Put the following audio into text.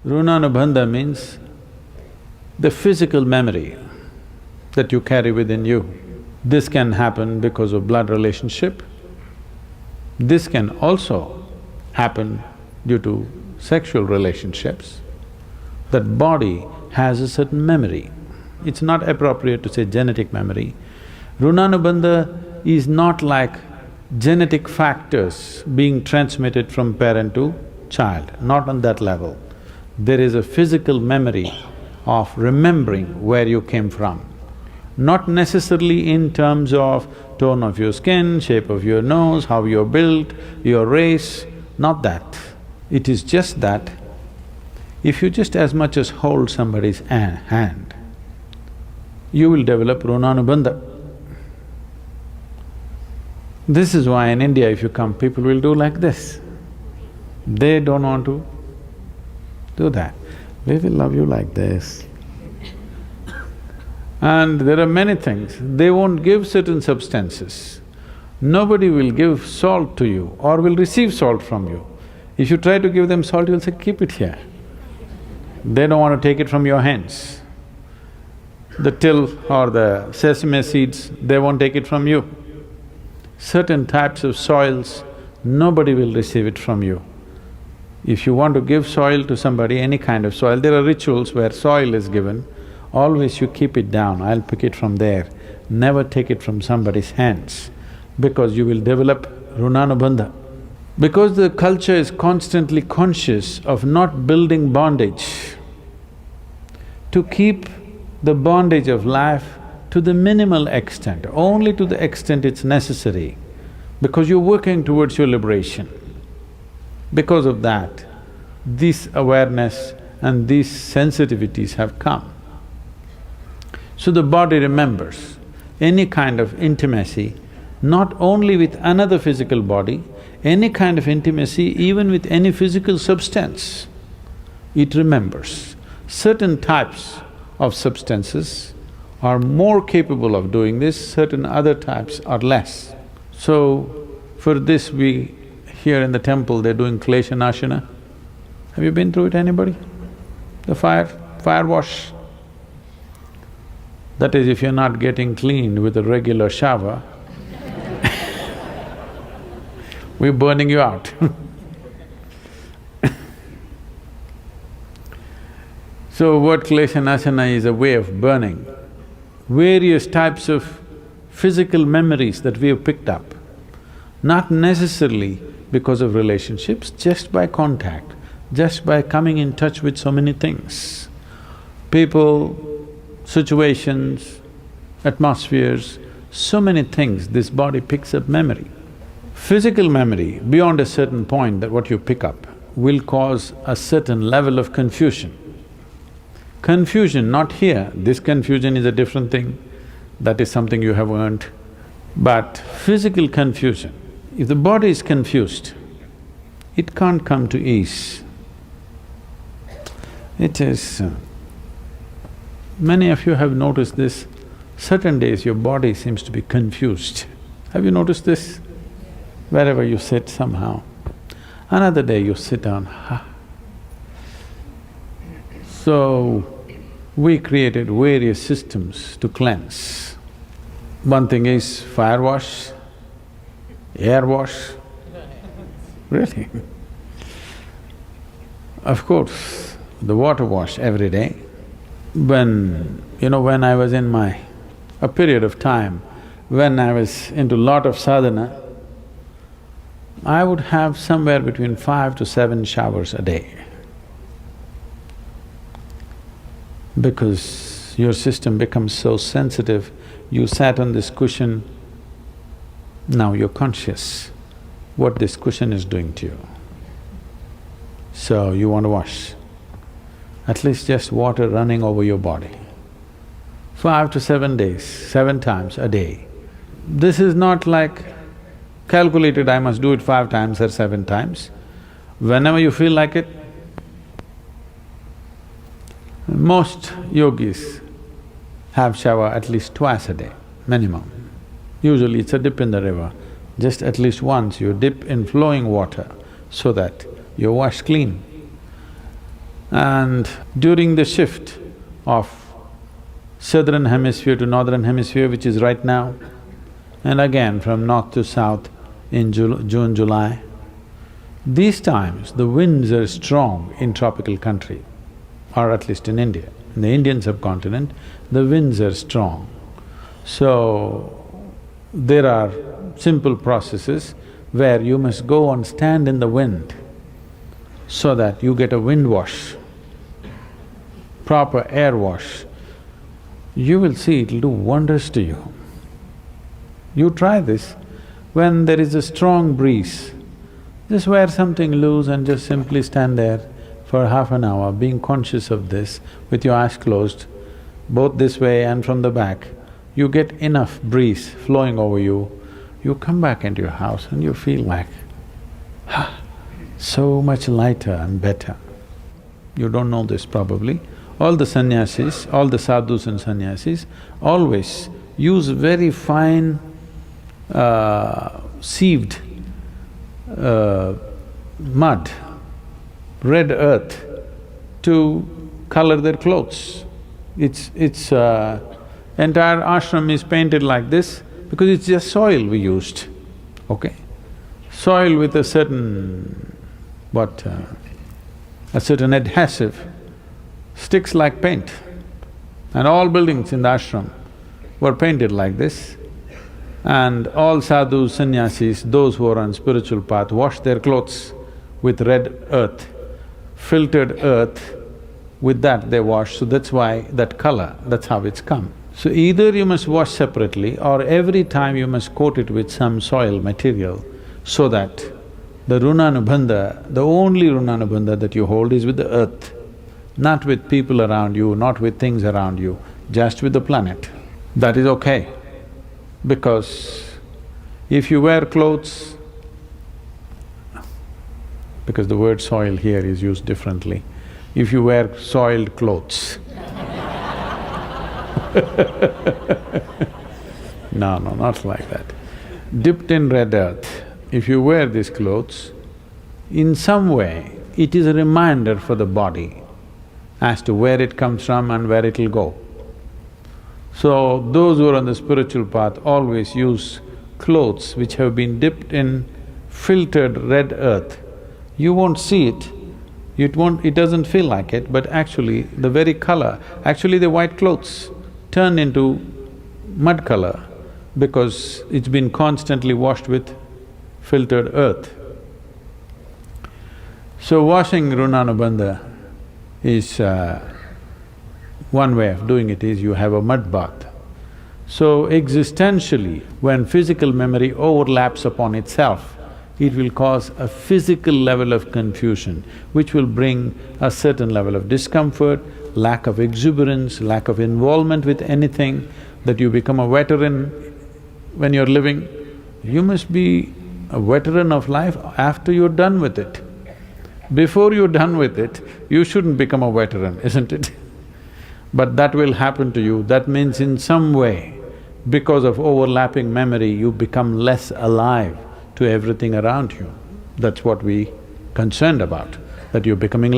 Runanubandha means the physical memory that you carry within you. This can happen because of blood relationship. This can also happen due to sexual relationships. That body has a certain memory. It's not appropriate to say genetic memory. Runanubandha is not like genetic factors being transmitted from parent to child, not on that level. There is a physical memory of remembering where you came from. Not necessarily in terms of tone of your skin, shape of your nose, how you're built, your race, not that. It is just that if you just as much as hold somebody's hand, you will develop Runanubandha. This is why in India if you come, people will do like this. They don't want to do that. We will love you like this. And there are many things, they won't give certain substances. Nobody will give salt to you or will receive salt from you. If you try to give them salt, you'll say, keep it here. They don't want to take it from your hands. The till or the sesame seeds, they won't take it from you. Certain types of soils, nobody will receive it from you. If you want to give soil to somebody, any kind of soil, there are rituals where soil is given, always you keep it down, I'll pick it from there. Never take it from somebody's hands, because you will develop Runanubandha. Because the culture is constantly conscious of not building bondage, to keep the bondage of life to the minimal extent, only to the extent it's necessary, because you're working towards your liberation. Because of that, this awareness and these sensitivities have come. So the body remembers any kind of intimacy, not only with another physical body, any kind of intimacy, even with any physical substance, it remembers. Certain types of substances are more capable of doing this, certain other types are less. So, for this here in the temple, they're doing Kleshanashana. Have you been through it, anybody? The fire wash. That is, if you're not getting cleaned with a regular shower, we're burning you out. So what Kleshanashana is a way of burning various types of physical memories that we have picked up, not necessarily because of relationships, just by contact, just by coming in touch with so many things. People, situations, atmospheres, so many things, this body picks up memory. Physical memory, beyond a certain point that what you pick up, will cause a certain level of confusion. Confusion, not here, this confusion is a different thing, that is something you have earned. But physical confusion, if the body is confused, it can't come to ease. It is… many of you have noticed this, certain days your body seems to be confused. Have you noticed this? Wherever you sit somehow, another day you sit down, So, we created various systems to cleanse. One thing is fire wash, air wash. Really? Of course, the water wash every day. When I was in a period of time when I was into lot of sadhana, I would have somewhere between 5 to 7 showers a day. Because your system becomes so sensitive, you sat on this cushion, now you're conscious what this cushion is doing to you. So you want to wash, at least just water running over your body. 5 to 7 days, 7 times a day. This is not like calculated, I must do it 5 times or 7 times. Whenever you feel like it. Most yogis have shower at least twice a day, minimum. Usually it's a dip in the river, just at least once you dip in flowing water so that you're washed clean. And during the shift of southern hemisphere to northern hemisphere, which is right now, and again from north to south in June, July, these times the winds are strong in tropical country, or at least in India. In the Indian subcontinent, the winds are strong. So, there are simple processes where you must go and stand in the wind so that you get a wind wash, proper air wash. You will see it'll do wonders to you. You try this, when there is a strong breeze, just wear something loose and just simply stand there for half an hour, being conscious of this with your eyes closed, both this way and from the back. You get enough breeze flowing over you, you come back into your house and you feel like, so much lighter and better. You don't know this probably. All the sannyasis, all the sadhus and sannyasis always use very fine sieved mud, red earth to color their clothes. Entire ashram is painted like this because it's just soil we used, okay? Soil with a certain… a certain adhesive sticks like paint. And all buildings in the ashram were painted like this. And all sadhus, sannyasis, those who are on spiritual path, wash their clothes with red earth, filtered earth, with that they wash, so that's why that color, that's how it's come. So either you must wash separately or every time you must coat it with some soil material so that the runanubandha, the only runanubandha that you hold is with the earth, not with people around you, not with things around you, just with the planet. That is okay, because if you wear clothes, because the word soil here is used differently, if you wear soiled clothes no, not like that. Dipped in red earth, if you wear these clothes, in some way it is a reminder for the body as to where it comes from and where it'll go. So, those who are on the spiritual path always use clothes which have been dipped in filtered red earth. You won't see it, it doesn't feel like it, but actually the very color, actually the white clothes turn into mud color because it's been constantly washed with filtered earth. So washing runanubandha is… one way of doing it is you have a mud bath. So existentially, when physical memory overlaps upon itself, it will cause a physical level of confusion, which will bring a certain level of discomfort, lack of exuberance, lack of involvement with anything, that you become a veteran when you're living. You must be a veteran of life after you're done with it. Before you're done with it, you shouldn't become a veteran, isn't it? But that will happen to you. That means in some way, because of overlapping memory, you become less alive to everything around you. That's what we concerned about, that you're becoming